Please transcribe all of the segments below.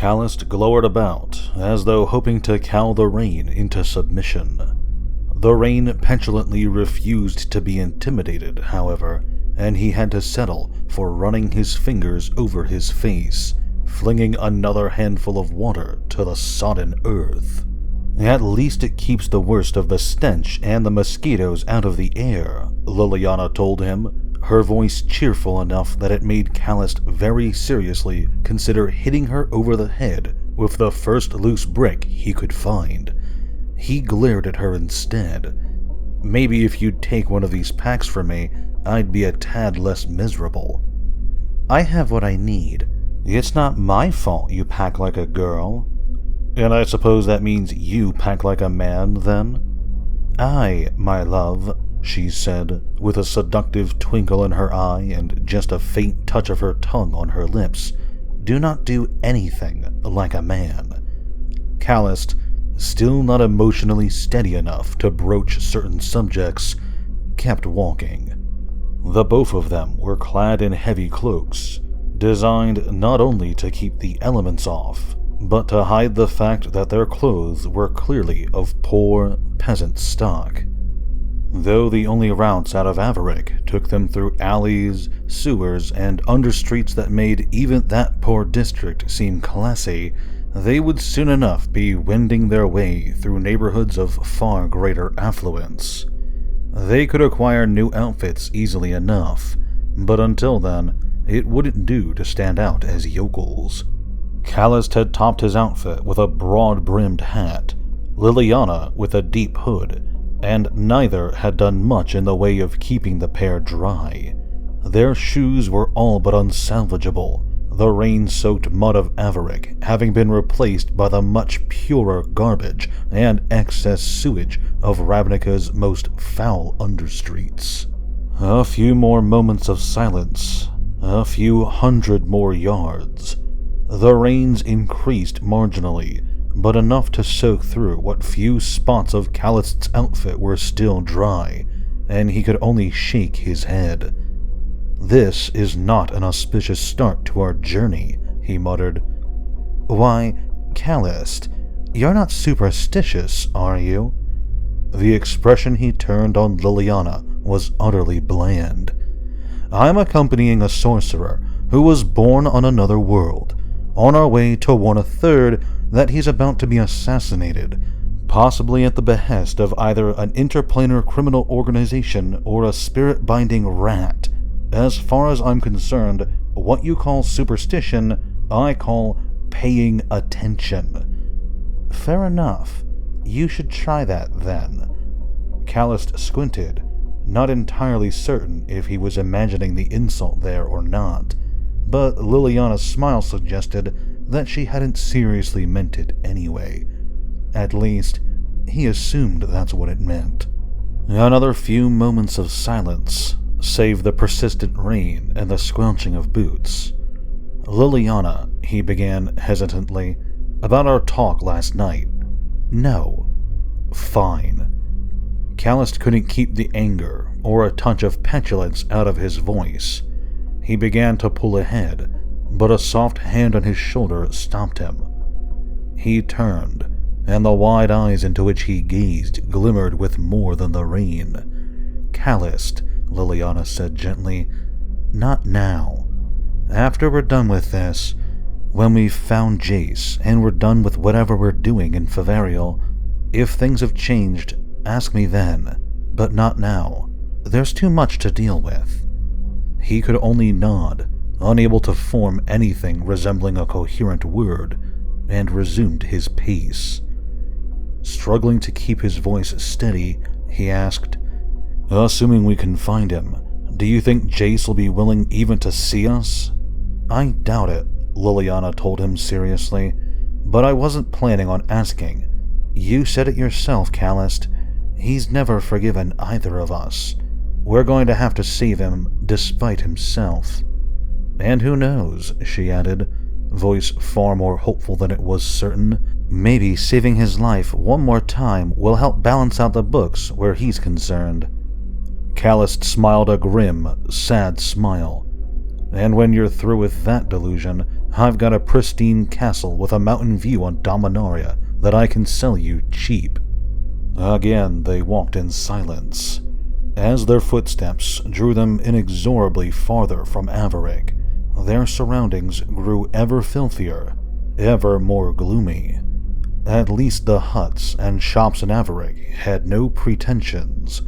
Callist glowered about, as though hoping to cow the rain into submission. The rain petulantly refused to be intimidated, however, and he had to settle for running his fingers over his face, flinging another handful of water to the sodden earth. At least it keeps the worst of the stench and the mosquitoes out of the air, Liliana told him, her voice cheerful enough that it made Callist very seriously consider hitting her over the head with the first loose brick he could find. He glared at her instead. Maybe if you'd take one of these packs from me, I'd be a tad less miserable. I have what I need. It's not my fault you pack like a girl. And I suppose that means you pack like a man, then? I, my love, she said, with a seductive twinkle in her eye and just a faint touch of her tongue on her lips, do not do anything like a man. Callist, still not emotionally steady enough to broach certain subjects, kept walking. The both of them were clad in heavy cloaks, designed not only to keep the elements off, but to hide the fact that their clothes were clearly of poor peasant stock. Though the only routes out of Avaric took them through alleys, sewers, and understreets that made even that poor district seem classy, they would soon enough be wending their way through neighborhoods of far greater affluence. They could acquire new outfits easily enough, but until then, it wouldn't do to stand out as yokels. Callist had topped his outfit with a broad-brimmed hat, Liliana with a deep hood, and neither had done much in the way of keeping the pair dry. Their shoes were all but unsalvageable, the rain-soaked mud of Avaric having been replaced by the much purer garbage and excess sewage of Ravnica's most foul understreets. A few more moments of silence, a few hundred more yards. The rains increased marginally, but enough to soak through what few spots of Callist's outfit were still dry, and he could only shake his head. This is not an auspicious start to our journey, he muttered. Why, Callist, you're not superstitious, are you? The expression he turned on Liliana was utterly bland. I'm accompanying a sorcerer who was born on another world, on our way to warn a third that he's about to be assassinated, possibly at the behest of either an interplanar criminal organization or a spirit-binding rat. As far as I'm concerned, what you call superstition, I call paying attention. Fair enough. You should try that, then. Callist squinted, not entirely certain if he was imagining the insult there or not, but Liliana's smile suggested that she hadn't seriously meant it anyway. At least, he assumed that's what it meant. Another few moments of silence, save the persistent rain and the squelching of boots. Liliana, he began hesitantly, about our talk last night. No. Fine. Callist couldn't keep the anger or a touch of petulance out of his voice. He began to pull ahead, but a soft hand on his shoulder stopped him. He turned, and the wide eyes into which he gazed glimmered with more than the rain. Callist, Liliana said gently, not now. After we're done with this, when we've found Jace and we're done with whatever we're doing in Favarial, if things have changed, ask me then, but not now. There's too much to deal with. He could only nod, unable to form anything resembling a coherent word, and resumed his pace. Struggling to keep his voice steady, he asked, assuming we can find him, do you think Jace will be willing even to see us? I doubt it, Liliana told him seriously, but I wasn't planning on asking. You said it yourself, Callist. He's never forgiven either of us. We're going to have to save him despite himself. And who knows, she added, voice far more hopeful than it was certain, maybe saving his life one more time will help balance out the books where he's concerned. Callist smiled a grim, sad smile. And when you're through with that delusion, I've got a pristine castle with a mountain view on Dominaria that I can sell you cheap." Again they walked in silence. As their footsteps drew them inexorably farther from Averick, their surroundings grew ever filthier, ever more gloomy. At least the huts and shops in Averick had no pretensions.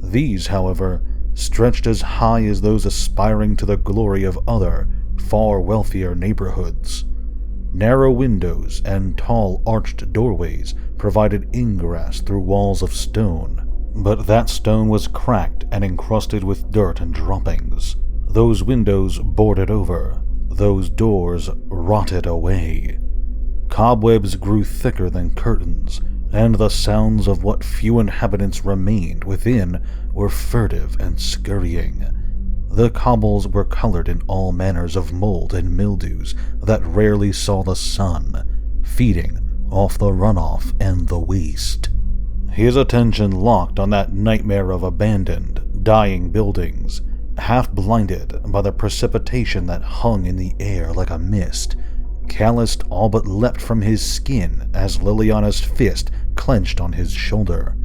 These, however, stretched as high as those aspiring to the glory of other, far wealthier neighborhoods. Narrow windows and tall arched doorways provided ingress through walls of stone, but that stone was cracked and encrusted with dirt and droppings. Those windows boarded over, those doors rotted away. Cobwebs grew thicker than curtains, and the sounds of what few inhabitants remained within were furtive and scurrying. The cobbles were colored in all manners of mold and mildews that rarely saw the sun, feeding off the runoff and the waste. His attention locked on that nightmare of abandoned, dying buildings, half blinded by the precipitation that hung in the air like a mist. Calloused all but leapt from his skin as Liliana's fist clenched on his shoulder.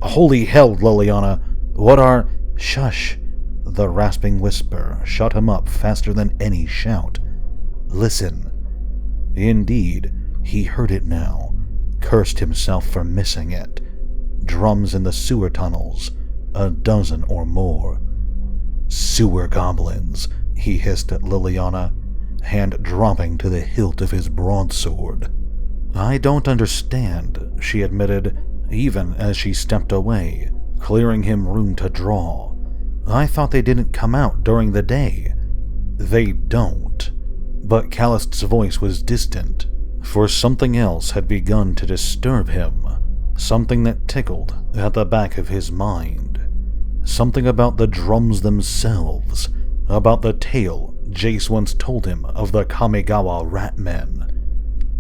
"Holy hell, Liliana! What are—" "Shush!" The rasping whisper shut him up faster than any shout. "Listen." Indeed, he heard it now, cursed himself for missing it. Drums in the sewer tunnels, a dozen or more. "Sewer goblins," he hissed at Liliana, hand dropping to the hilt of his broadsword. "I don't understand," she admitted, even as she stepped away, clearing him room to draw. "I thought they didn't come out during the day." "They don't." But Callist's voice was distant, for something else had begun to disturb him, something that tickled at the back of his mind. Something about the drums themselves, about the tale Jace once told him of the Kamigawa rat men.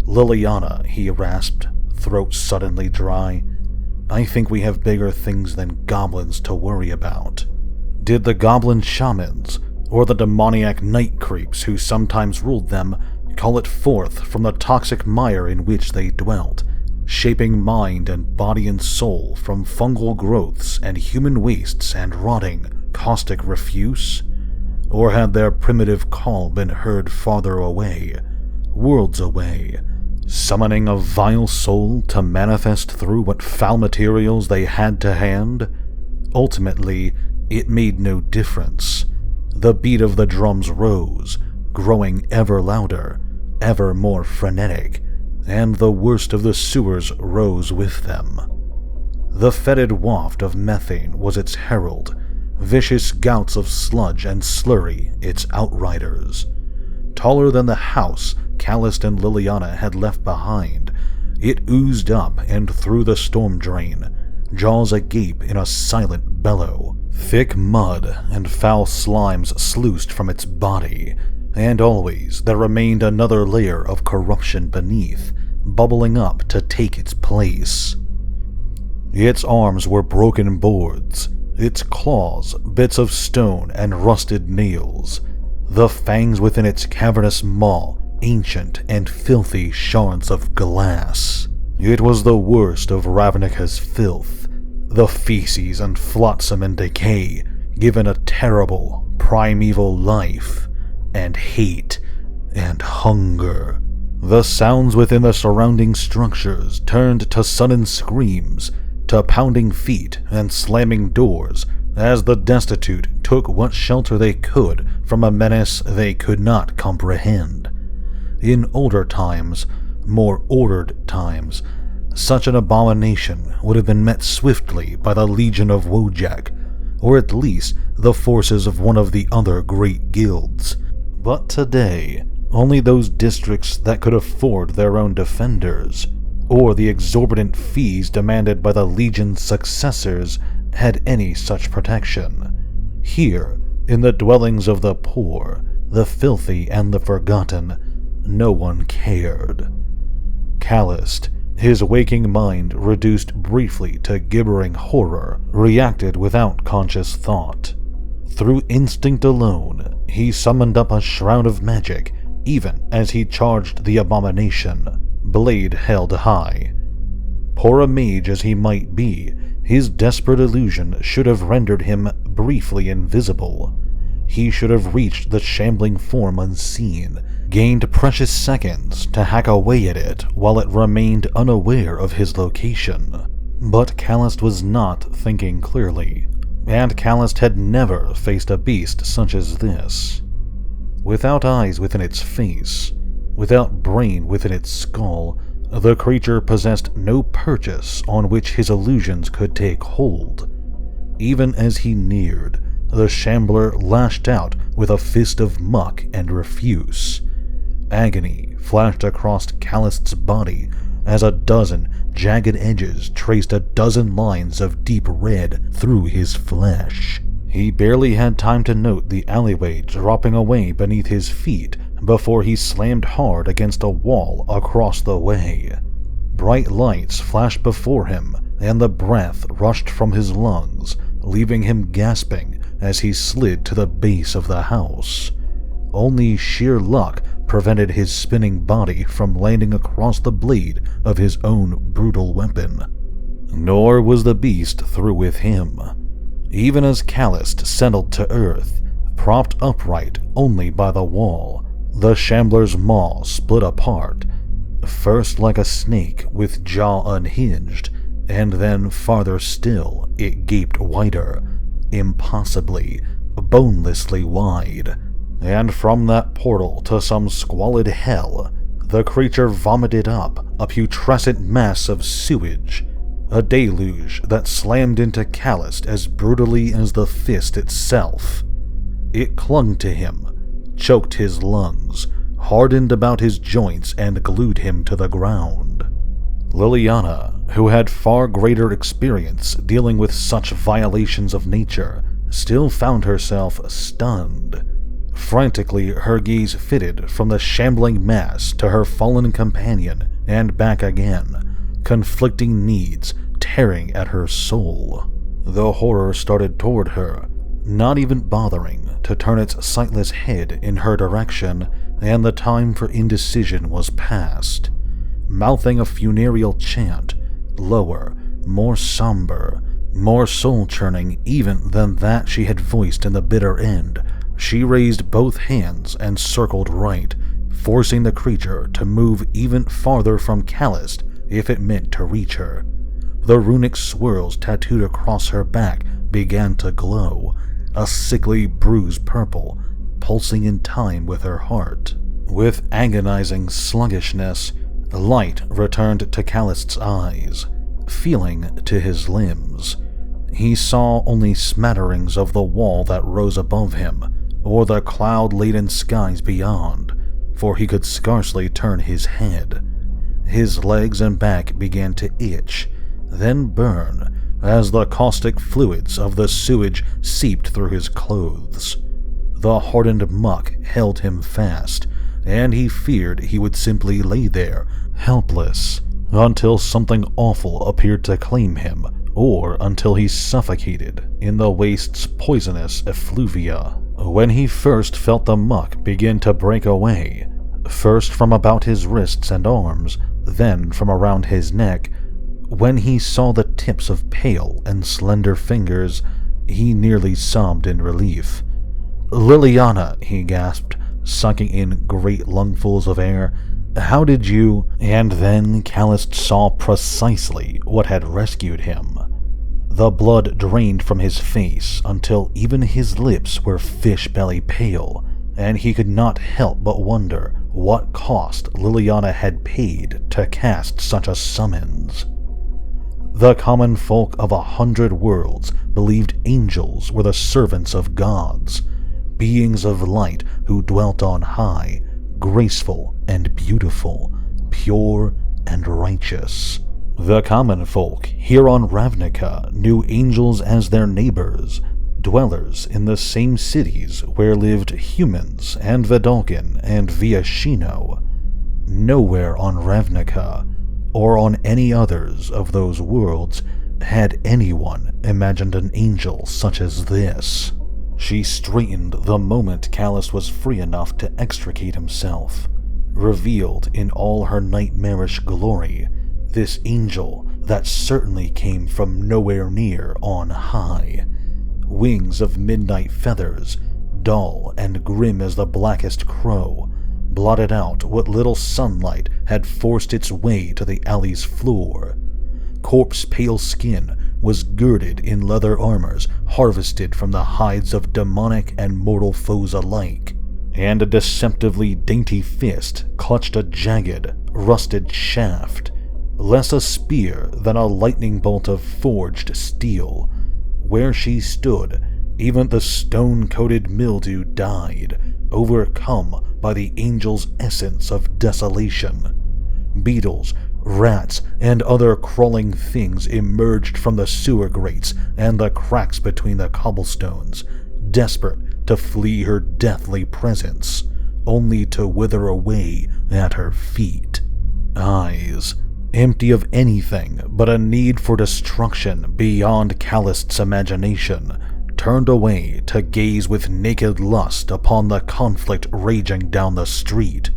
"Liliana," he rasped, throat suddenly dry, "I think we have bigger things than goblins to worry about." Did the goblin shamans, or the demoniac night creeps who sometimes ruled them, call it forth from the toxic mire in which they dwelt, shaping mind and body and soul from fungal growths and human wastes and rotting, caustic refuse? Or had their primitive call been heard farther away, worlds away, summoning a vile soul to manifest through what foul materials they had to hand? Ultimately, it made no difference. The beat of the drums rose, growing ever louder, ever more frenetic, and the worst of the sewers rose with them. The fetid waft of methane was its herald, vicious gouts of sludge and slurry its outriders. Taller than the house Callist and Liliana had left behind, it oozed up and through the storm drain, jaws agape in a silent bellow. Thick mud and foul slimes sluiced from its body, and always there remained another layer of corruption beneath, bubbling up to take its place. Its arms were broken boards, its claws bits of stone and rusted nails, the fangs within its cavernous maw ancient and filthy shards of glass. It was the worst of Ravnica's filth, the feces and flotsam and decay, given a terrible, primeval life, and hate, and hunger. The sounds within the surrounding structures turned to sudden screams, to pounding feet and slamming doors, as the destitute took what shelter they could from a menace they could not comprehend. In older times, more ordered times, such an abomination would have been met swiftly by the Legion of Wojak, or at least the forces of one of the other great guilds. But today, only those districts that could afford their own defenders, or the exorbitant fees demanded by the Legion's successors, had any such protection. Here, in the dwellings of the poor, the filthy and the forgotten, no one cared. Calloused, his waking mind reduced briefly to gibbering horror, reacted without conscious thought. Through instinct alone, he summoned up a shroud of magic even as he charged the abomination, blade held high. Poor a mage as he might be, his desperate illusion should have rendered him briefly invisible. He should have reached the shambling form unseen, gained precious seconds to hack away at it while it remained unaware of his location. But Callist was not thinking clearly, and Callist had never faced a beast such as this. Without eyes within its face, without brain within its skull, the creature possessed no purchase on which his illusions could take hold. Even as he neared, the shambler lashed out with a fist of muck and refuse. Agony flashed across Callist's body as a dozen jagged edges traced a dozen lines of deep red through his flesh. He barely had time to note the alleyway dropping away beneath his feet before he slammed hard against a wall across the way. Bright lights flashed before him, and the breath rushed from his lungs, leaving him gasping as he slid to the base of the house. Only sheer luck prevented his spinning body from landing across the blade of his own brutal weapon. Nor was the beast through with him. Even as Callist settled to earth, propped upright only by the wall, the shambler's maw split apart, first like a snake with jaw unhinged, and then farther still it gaped wider, impossibly, bonelessly wide, and from that portal to some squalid hell, the creature vomited up a putrescent mass of sewage, a deluge that slammed into Callist as brutally as the fist itself. It clung to him, choked his lungs, hardened about his joints, and glued him to the ground. Liliana, who had far greater experience dealing with such violations of nature, still found herself stunned. Frantically, her gaze fitted from the shambling mass to her fallen companion and back again, conflicting needs tearing at her soul. The horror started toward her, not even bothering to turn its sightless head in her direction, and the time for indecision was past. Mouthing a funereal chant, lower, more somber, more soul-churning even than that she had voiced in the bitter end, she raised both hands and circled right, forcing the creature to move even farther from Callist if it meant to reach her. The runic swirls tattooed across her back began to glow, a sickly bruised purple, pulsing in time with her heart. With agonizing sluggishness, light returned to Callist's eyes, feeling to his limbs. He saw only smatterings of the wall that rose above him, or the cloud-laden skies beyond, for he could scarcely turn his head. His legs and back began to itch, then burn, as the caustic fluids of the sewage seeped through his clothes. The hardened muck held him fast, and he feared he would simply lay there, helpless, until something awful appeared to claim him, or until he suffocated in the waste's poisonous effluvia. When he first felt the muck begin to break away, first from about his wrists and arms, then from around his neck, when he saw the tips of pale and slender fingers, he nearly sobbed in relief. "Liliana," he gasped, sucking in great lungfuls of air, "how did you—" And then Callist saw precisely what had rescued him. The blood drained from his face until even his lips were fish-belly pale, and he could not help but wonder what cost Liliana had paid to cast such a summons. The common folk of 100 worlds believed angels were the servants of gods, beings of light who dwelt on high, graceful and beautiful, pure and righteous. The common folk here on Ravnica knew angels as their neighbors, dwellers in the same cities where lived humans and Vedalken and Viashino. Nowhere on Ravnica, or on any others of those worlds, had anyone imagined an angel such as this. She straightened the moment Callus was free enough to extricate himself. Revealed in all her nightmarish glory, this angel that certainly came from nowhere near on high. Wings of midnight feathers, dull and grim as the blackest crow, blotted out what little sunlight had forced its way to the alley's floor. Corpse-pale skin was girded in leather armors harvested from the hides of demonic and mortal foes alike, and a deceptively dainty fist clutched a jagged, rusted shaft, less a spear than a lightning bolt of forged steel. Where she stood, even the stone-coated mildew died, overcome by the angel's essence of desolation. Beetles, rats, and other crawling things emerged from the sewer grates and the cracks between the cobblestones, desperate to flee her deathly presence, only to wither away at her feet. Eyes, empty of anything but a need for destruction beyond Callus's imagination, turned away to gaze with naked lust upon the conflict raging down the street.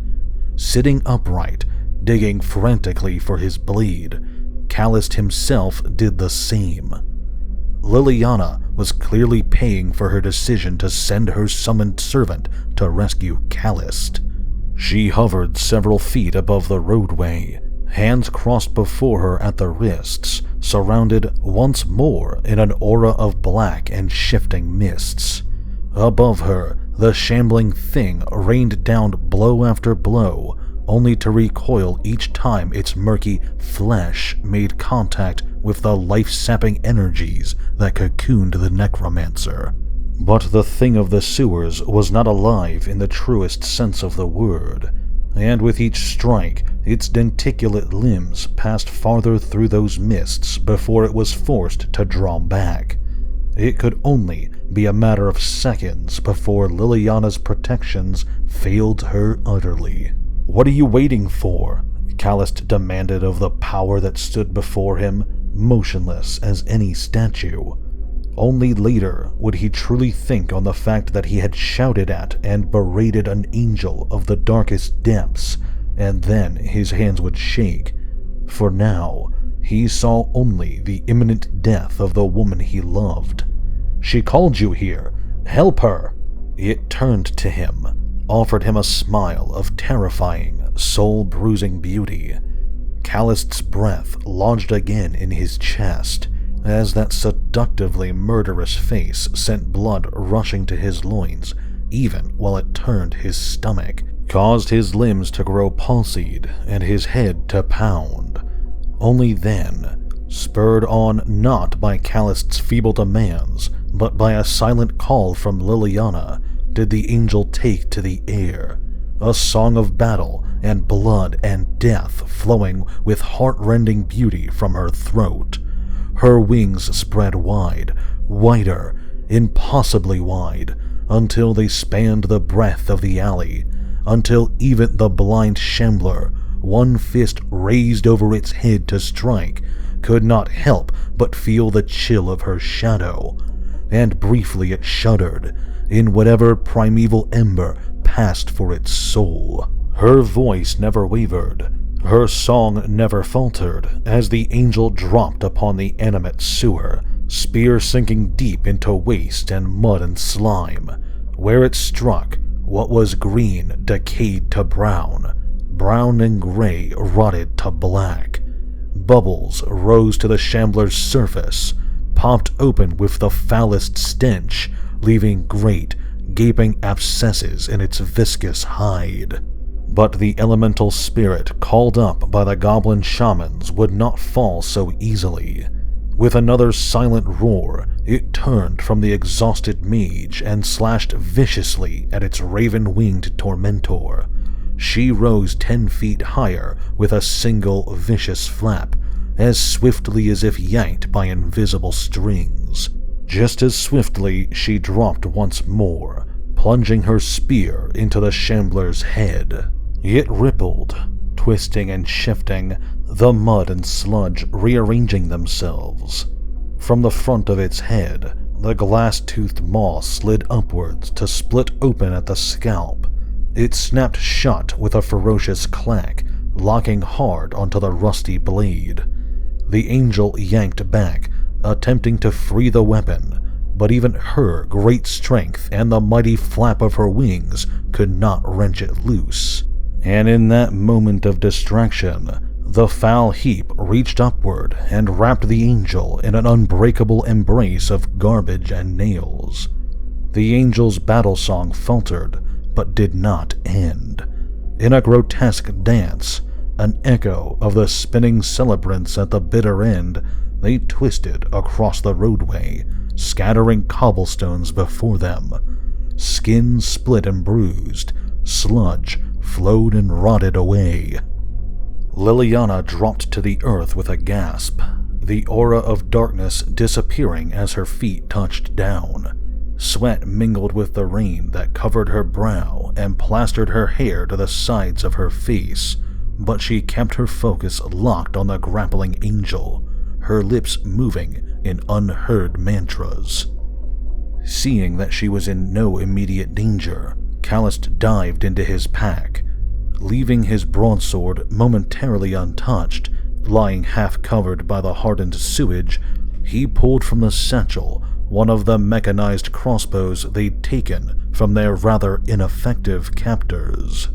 Sitting upright, digging frantically for his blade, Callus himself did the same. Liliana was clearly paying for her decision to send her summoned servant to rescue Callus. She hovered several feet above the roadway, hands crossed before her at the wrists, surrounded once more in an aura of black and shifting mists. Above her, the shambling thing rained down blow after blow, only to recoil each time its murky flesh made contact with the life-sapping energies that cocooned the necromancer. But the thing of the sewers was not alive in the truest sense of the word, and with each strike, its denticulate limbs passed farther through those mists before it was forced to draw back. It could only be a matter of seconds before Liliana's protections failed her utterly. "What are you waiting for?" Callus demanded of the power that stood before him, motionless as any statue. Only later would he truly think on the fact that he had shouted at and berated an angel of the darkest depths, and then his hands would shake. For now, he saw only the imminent death of the woman he loved. "She called you here. Help her!" It turned to him, offered him a smile of terrifying, soul-bruising beauty. Callus's breath lodged again in his chest, as that seductively murderous face sent blood rushing to his loins, even while it turned his stomach, caused his limbs to grow palsied and his head to pound. Only then, spurred on not by Callus's feeble demands, but by a silent call from Liliana, did the angel take to the air, a song of battle and blood and death flowing with heart-rending beauty from her throat. Her wings spread wide, wider, impossibly wide, until they spanned the breadth of the alley, until even the blind shambler, one fist raised over its head to strike, could not help but feel the chill of her shadow, and briefly it shuddered, in whatever primeval ember passed for its soul. Her voice never wavered, her song never faltered, as the angel dropped upon the animate sewer, spear sinking deep into waste and mud and slime. Where it struck, what was green decayed to brown, brown and gray rotted to black. Bubbles rose to the shambler's surface, popped open with the foulest stench, leaving great, gaping abscesses in its viscous hide. But the elemental spirit called up by the goblin shamans would not fall so easily. With another silent roar, it turned from the exhausted mage and slashed viciously at its raven-winged tormentor. She rose 10 feet higher with a single vicious flap, as swiftly as if yanked by invisible strings. Just as swiftly she dropped once more, plunging her spear into the shambler's head. It rippled, twisting and shifting, the mud and sludge rearranging themselves. From the front of its head, The glass-toothed maw slid upwards to split open at the scalp. It snapped shut with a ferocious clack, locking hard onto the rusty blade. The angel yanked back, attempting to free the weapon, but even her great strength and the mighty flap of her wings could not wrench it loose. And in that moment of distraction, the foul heap reached upward and wrapped the angel in an unbreakable embrace of garbage and nails. The angel's battle song faltered, but did not end. In a grotesque dance, an echo of the spinning celebrants at the bitter end, they twisted across the roadway, scattering cobblestones before them. Skin split and bruised, sludge flowed and rotted away. Liliana dropped to the earth with a gasp, the aura of darkness disappearing as her feet touched down. Sweat mingled with the rain that covered her brow and plastered her hair to the sides of her face, but she kept her focus locked on the grappling angel, her lips moving in unheard mantras. Seeing that she was in no immediate danger, Callist dived into his pack. Leaving his broadsword momentarily untouched, lying half-covered by the hardened sewage, he pulled from the satchel one of the mechanized crossbows they'd taken from their rather ineffective captors.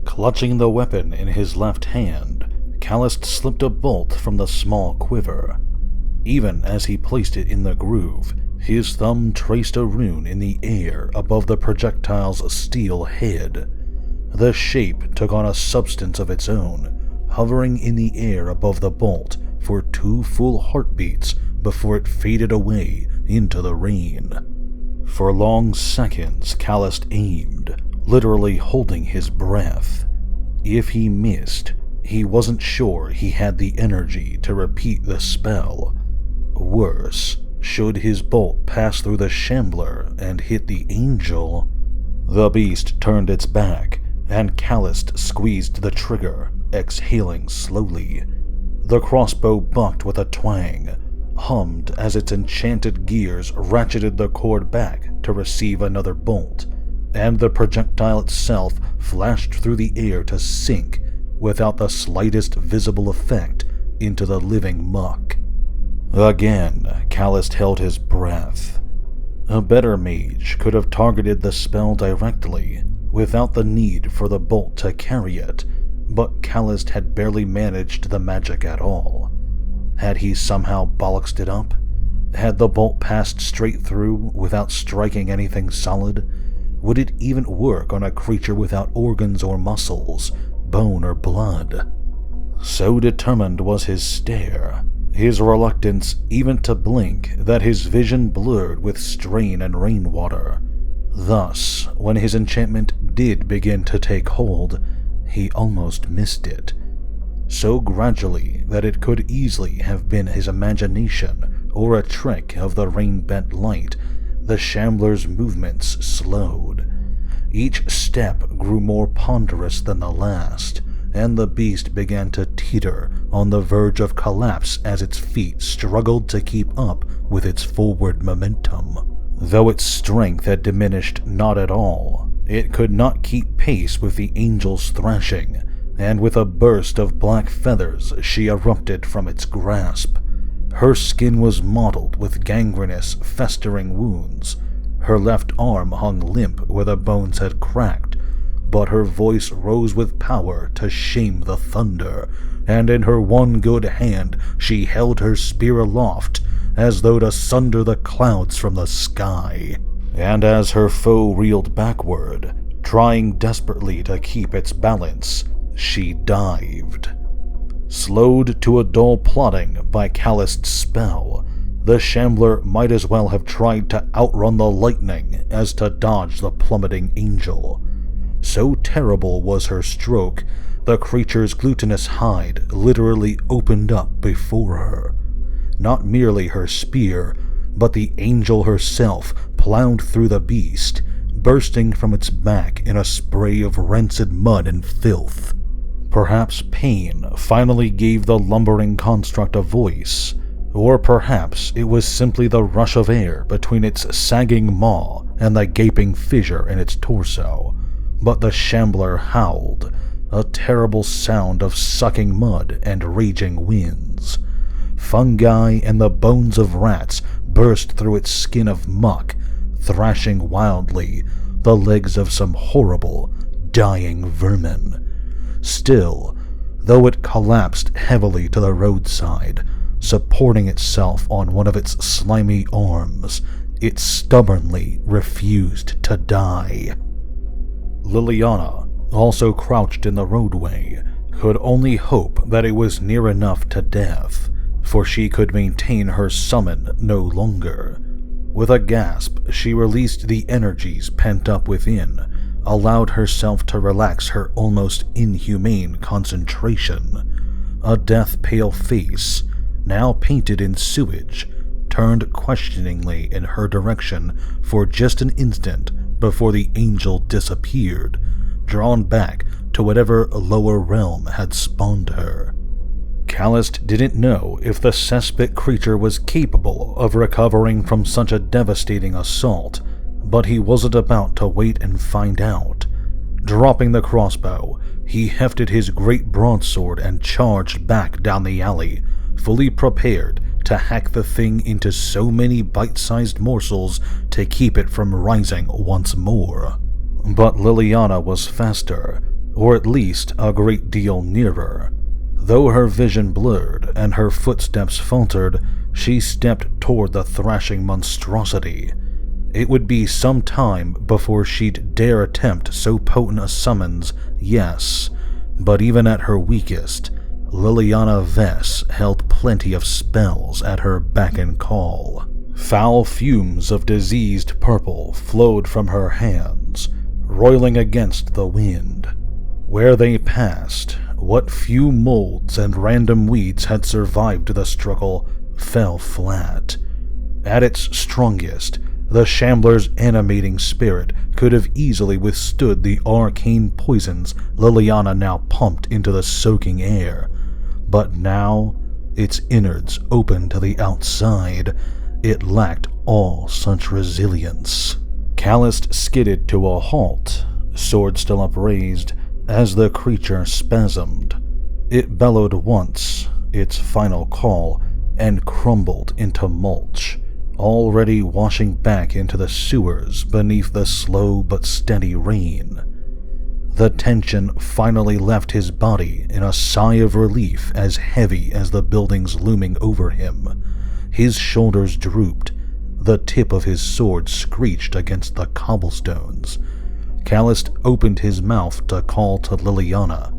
Clutching the weapon in his left hand, Callist slipped a bolt from the small quiver. Even as he placed it in the groove, his thumb traced a rune in the air above the projectile's steel head. The shape took on a substance of its own, hovering in the air above the bolt for 2 full heartbeats before it faded away into the rain. For long seconds, Callist aimed, literally holding his breath. If he missed, he wasn't sure he had the energy to repeat the spell. Worse, should his bolt pass through the shambler and hit the angel... The beast turned its back, and Callist squeezed the trigger, exhaling slowly. The crossbow bucked with a twang, hummed as its enchanted gears ratcheted the cord back to receive another bolt, and the projectile itself flashed through the air to sink, without the slightest visible effect, into the living muck. Again, Callist held his breath. A better mage could have targeted the spell directly, without the need for the bolt to carry it, but Callist had barely managed the magic at all. Had he somehow bollocksed it up? Had the bolt passed straight through without striking anything solid? Would it even work on a creature without organs or muscles, bone or blood? So determined was his stare, his reluctance even to blink, that his vision blurred with strain and rainwater. Thus, when his enchantment did begin to take hold, he almost missed it. So gradually that it could easily have been his imagination or a trick of the rain-bent light, the shambler's movements slowed. Each step grew more ponderous than the last, and the beast began to teeter on the verge of collapse as its feet struggled to keep up with its forward momentum. Though its strength had diminished not at all, it could not keep pace with the angel's thrashing, and with a burst of black feathers she erupted from its grasp. Her skin was mottled with gangrenous, festering wounds. Her left arm hung limp where the bones had cracked, but her voice rose with power to shame the thunder, and in her one good hand she held her spear aloft, as though to sunder the clouds from the sky. And as her foe reeled backward, trying desperately to keep its balance, she dived. Slowed to a dull plodding by Callist's spell, the shambler might as well have tried to outrun the lightning as to dodge the plummeting angel. So terrible was her stroke, the creature's glutinous hide literally opened up before her. Not merely her spear, but the angel herself plowed through the beast, bursting from its back in a spray of rancid mud and filth. Perhaps pain finally gave the lumbering construct a voice, Or perhaps it was simply the rush of air between its sagging maw and the gaping fissure in its torso. But the shambler howled, a terrible sound of sucking mud and raging winds. Fungi and the bones of rats burst through its skin of muck, thrashing wildly the legs of some horrible, dying vermin. Still, though it collapsed heavily to the roadside, supporting itself on one of its slimy arms, it stubbornly refused to die. Liliana, also crouched in the roadway, could only hope that it was near enough to death, for she could maintain her summon no longer. With a gasp, she released the energies pent up within, allowed herself to relax her almost inhumane concentration. A death-pale face, now painted in sewage, turned questioningly in her direction for just an instant before the angel disappeared, drawn back to whatever lower realm had spawned her. Callist didn't know if the cesspit creature was capable of recovering from such a devastating assault, but he wasn't about to wait and find out. Dropping the crossbow, he hefted his great broadsword and charged back down the alley, fully prepared to hack the thing into so many bite-sized morsels to keep it from rising once more. But Liliana was faster, or at least a great deal nearer. Though her vision blurred and her footsteps faltered, she stepped toward the thrashing monstrosity. It would be some time before she'd dare attempt so potent a summons, yes, but even at her weakest, Liliana Vess held plenty of spells at her beck and call. Foul fumes of diseased purple flowed from her hands, roiling against the wind. Where they passed, what few molds and random weeds had survived the struggle fell flat. At its strongest, the shambler's animating spirit could have easily withstood the arcane poisons Liliana now pumped into the soaking air. But now, its innards open to the outside, it lacked all such resilience. Callist skidded to a halt, sword still upraised, as the creature spasmed. It bellowed once, its final call, and crumbled into mulch, already washing back into the sewers beneath the slow but steady rain. The tension finally left his body in a sigh of relief as heavy as the buildings looming over him. His shoulders drooped, the tip of his sword screeched against the cobblestones. Callist opened his mouth to call to Liliana,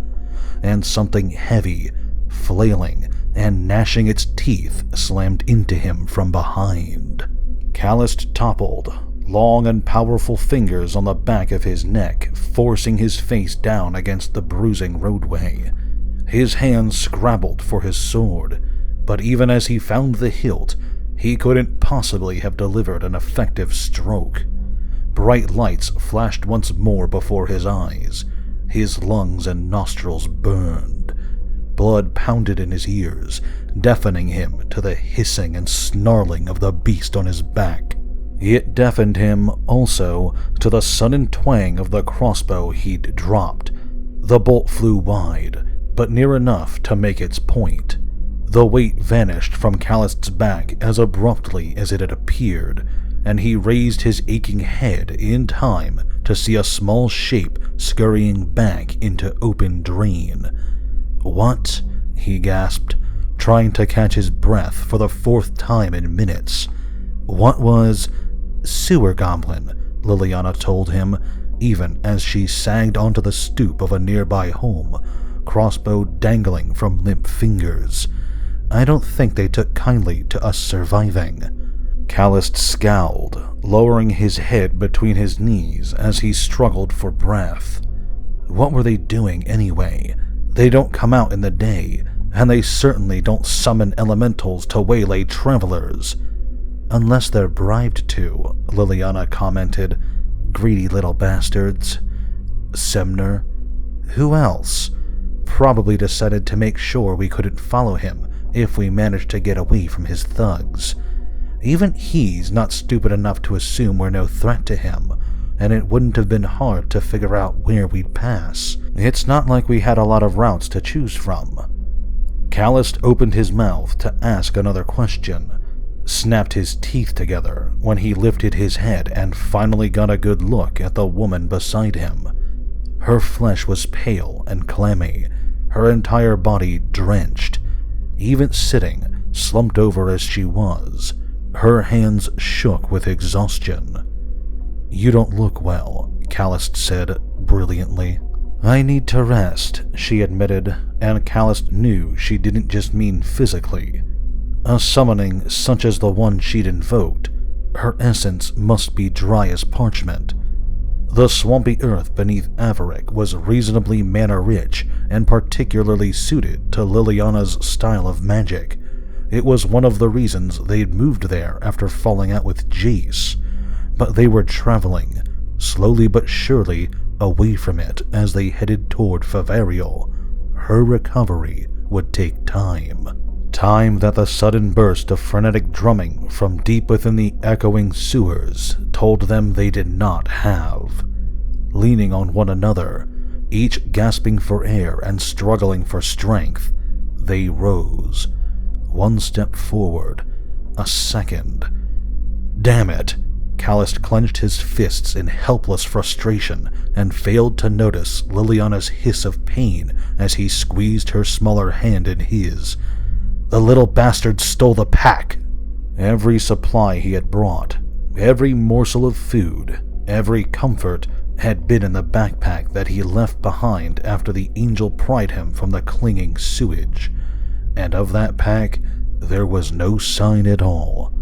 and something heavy, flailing, and gnashing its teeth slammed into him from behind. Callist toppled, long and powerful fingers on the back of his neck, forcing his face down against the bruising roadway. His hands scrabbled for his sword, but even as he found the hilt, he couldn't possibly have delivered an effective stroke. Bright lights flashed once more before his eyes. His lungs and nostrils burned. Blood pounded in his ears, deafening him to the hissing and snarling of the beast on his back. It deafened him, also, to the sudden twang of the crossbow he'd dropped. The bolt flew wide, but near enough to make its point. The weight vanished from Callist's back as abruptly as it had appeared, and he raised his aching head in time to see a small shape scurrying back into open drain. "What?" he gasped, trying to catch his breath for the fourth time in minutes. What was... "Sewer goblin," Liliana told him, even as she sagged onto the stoop of a nearby home, crossbow dangling from limp fingers. "I don't think they took kindly to us surviving." Callist scowled, lowering his head between his knees as he struggled for breath. What were they doing anyway? They don't come out in the day, and they certainly don't summon elementals to waylay travelers. "Unless they're bribed to," Liliana commented. "Greedy little bastards." Semner? Who else? Probably decided to make sure we couldn't follow him if we manage to get away from his thugs. Even he's not stupid enough to assume we're no threat to him, and it wouldn't have been hard to figure out where we'd pass. It's not like we had a lot of routes to choose from. Callist opened his mouth to ask another question, snapped his teeth together when he lifted his head and finally got a good look at the woman beside him. Her flesh was pale and clammy, her entire body drenched. Even sitting, slumped over as she was, her hands shook with exhaustion. "You don't look well," Callist said brilliantly. "I need to rest," she admitted, and Callist knew she didn't just mean physically. A summoning such as the one she'd invoked, her essence must be dry as parchment. The swampy earth beneath Averick was reasonably mana-rich and particularly suited to Liliana's style of magic. It was one of the reasons they'd moved there after falling out with Jace, but they were traveling, slowly but surely, away from it as they headed toward Favariel. Her recovery would take time. Time that the sudden burst of frenetic drumming from deep within the echoing sewers told them they did not have. Leaning on one another, each gasping for air and struggling for strength, they rose. One step forward, a second. Damn it! Callist clenched his fists in helpless frustration and failed to notice Liliana's hiss of pain as he squeezed her smaller hand in his. The little bastard stole the pack! Every supply he had brought, every morsel of food, every comfort had been in the backpack that he left behind after the angel pried him from the clinging sewage. And of that pack, there was no sign at all.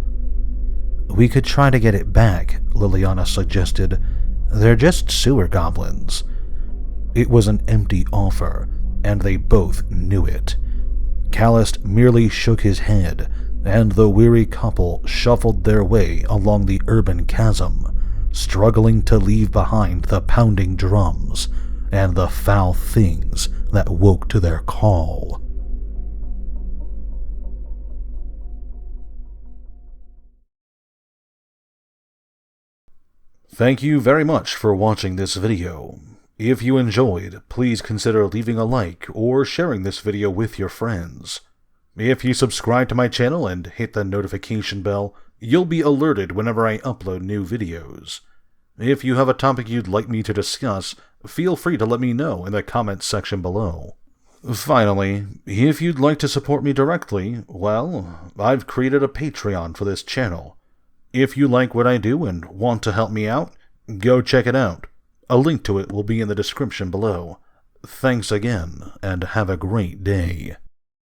"We could try to get it back," Liliana suggested. "They're just sewer goblins." It was an empty offer, and they both knew it. Callist merely shook his head, and the weary couple shuffled their way along the urban chasm, struggling to leave behind the pounding drums and the foul things that woke to their call. Thank you very much for watching this video. If you enjoyed, please consider leaving a like or sharing this video with your friends. If you subscribe to my channel and hit the notification bell, you'll be alerted whenever I upload new videos. If you have a topic you'd like me to discuss, feel free to let me know in the comments section below. Finally, if you'd like to support me directly, well, I've created a Patreon for this channel. If you like what I do and want to help me out, go check it out. A link to it will be in the description below. Thanks again, and have a great day.